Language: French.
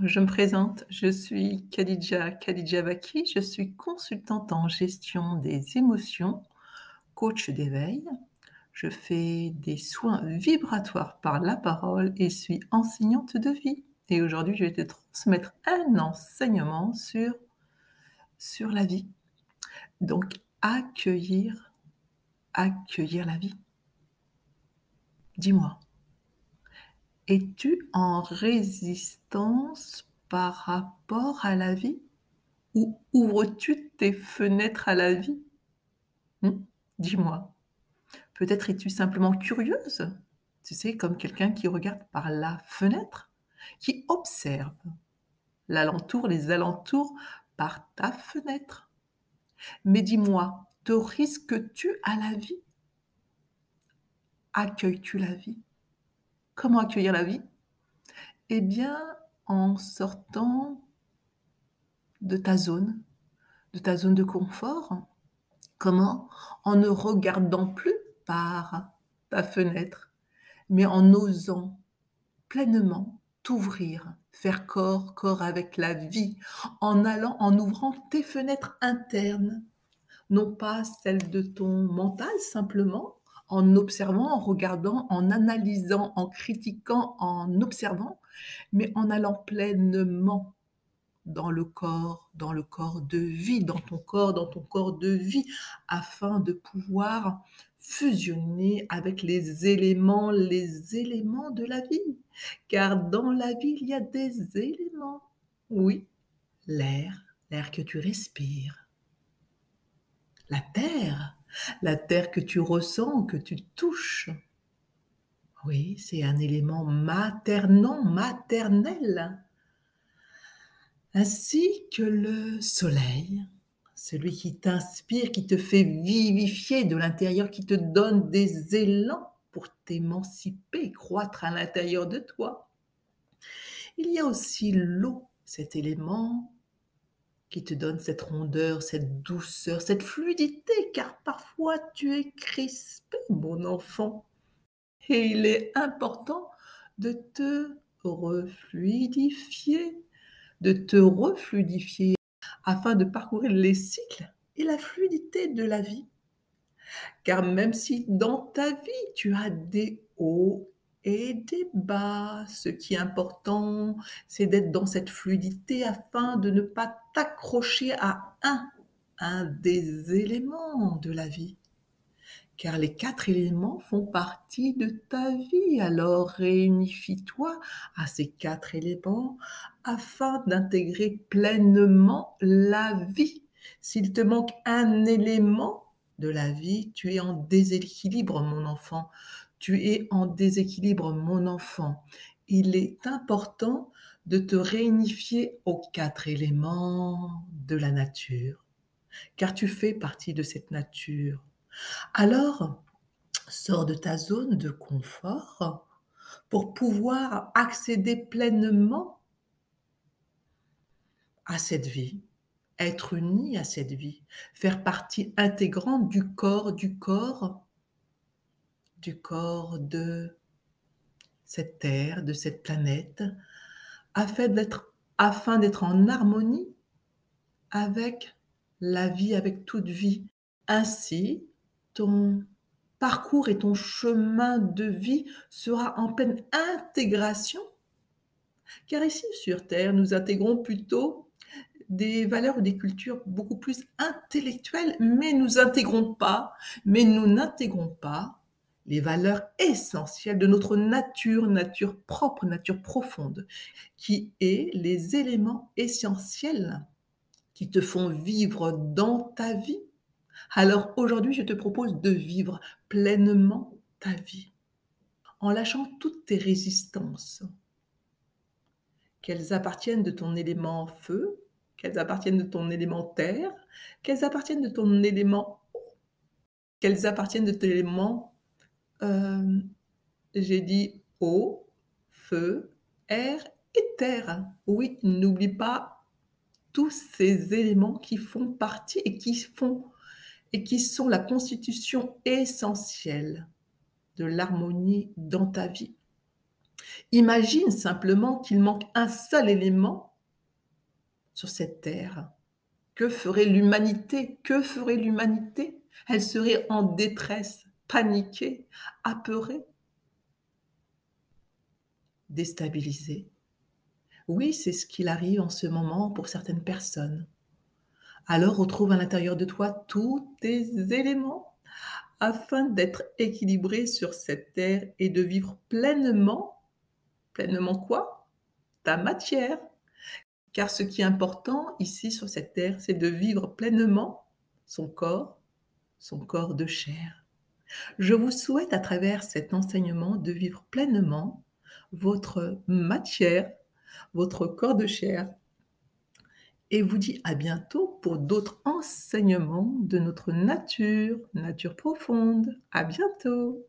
je me présente, je suis Khadija Baki, je suis consultante en gestion des émotions, coach d'éveil. Je fais des soins vibratoires par la parole et suis enseignante de vie. Et aujourd'hui, je vais te transmettre un enseignement sur la vie. Donc, accueillir la vie. Dis-moi, es-tu en résistance par rapport à la vie ou ouvres-tu tes fenêtres à la vie? Mmh? Dis-moi. Peut-être es-tu simplement curieuse? Tu sais, comme quelqu'un qui regarde par la fenêtre, qui observe l'alentour, les alentours par ta fenêtre. Mais dis-moi, te risques-tu à la vie? Accueilles-tu la vie? Comment accueillir la vie? Eh bien, en sortant de ta zone, de confort. Comment? En ne regardant plus par ta fenêtre, mais en osant pleinement t'ouvrir, faire corps avec la vie, en ouvrant tes fenêtres internes, non pas celles de ton mental simplement, en observant, en regardant, en analysant, en critiquant, en observant, mais en allant pleinement dans le corps de vie, dans ton corps de vie, afin de pouvoir fusionner avec les éléments de la vie. Car dans la vie, il y a des éléments. Oui, l'air que tu respires, la terre que tu ressens, que tu touches. Oui, c'est un élément maternel. Ainsi que le soleil, celui qui t'inspire, qui te fait vivifier de l'intérieur, qui te donne des élans pour t'émanciper, croître à l'intérieur de toi. Il y a aussi l'eau, cet élément qui te donne cette rondeur, cette douceur, cette fluidité, car parfois tu es crispé, mon enfant. Et il est important de te refluidifier, afin de parcourir les cycles et la fluidité de la vie. Car même si dans ta vie, tu as des hauts et des bas, ce qui est important, c'est d'être dans cette fluidité afin de ne pas t'accrocher à un des éléments de la vie. Car les 4 éléments font partie de ta vie. Alors réunifie-toi à ces 4 éléments afin d'intégrer pleinement la vie. S'il te manque un élément de la vie, tu es en déséquilibre, mon enfant. Tu es en déséquilibre, mon enfant. Il est important de te réunifier aux 4 éléments de la nature, car tu fais partie de cette nature. Alors, sors de ta zone de confort pour pouvoir accéder pleinement à cette vie, être uni à cette vie, faire partie intégrante du corps de cette terre, de cette planète, afin d'être en harmonie avec la vie, avec toute vie. Ainsi, ton parcours et ton chemin de vie sera en pleine intégration, car ici sur Terre, nous intégrons plutôt des valeurs ou des cultures beaucoup plus intellectuelles, mais nous n'intégrons pas les valeurs essentielles de notre nature propre, nature profonde, qui est les éléments essentiels qui te font vivre dans ta vie. Alors aujourd'hui, je te propose de vivre pleinement ta vie en lâchant toutes tes résistances, qu'elles appartiennent de ton élément feu, qu'elles appartiennent de ton élément terre, qu'elles appartiennent de ton élément eau, qu'elles appartiennent de ton élément, euh, j'ai dit eau, feu, air et terre. Oui, n'oublie pas tous ces éléments qui font partie et qui sont la constitution essentielle de l'harmonie dans ta vie. Imagine simplement qu'il manque un seul élément sur cette terre. Que ferait l'humanité? Que ferait l'humanité? Elle serait en détresse, paniquée, apeurée, déstabilisée. Oui, c'est ce qu'il arrive en ce moment pour certaines personnes. Alors retrouve à l'intérieur de toi tous tes éléments afin d'être équilibré sur cette terre et de vivre pleinement. Pleinement quoi? Ta matière. Car ce qui est important ici sur cette terre, c'est de vivre pleinement son corps de chair. Je vous souhaite à travers cet enseignement de vivre pleinement votre matière, votre corps de chair, et vous dis à bientôt pour d'autres enseignements de notre nature, nature profonde. À bientôt.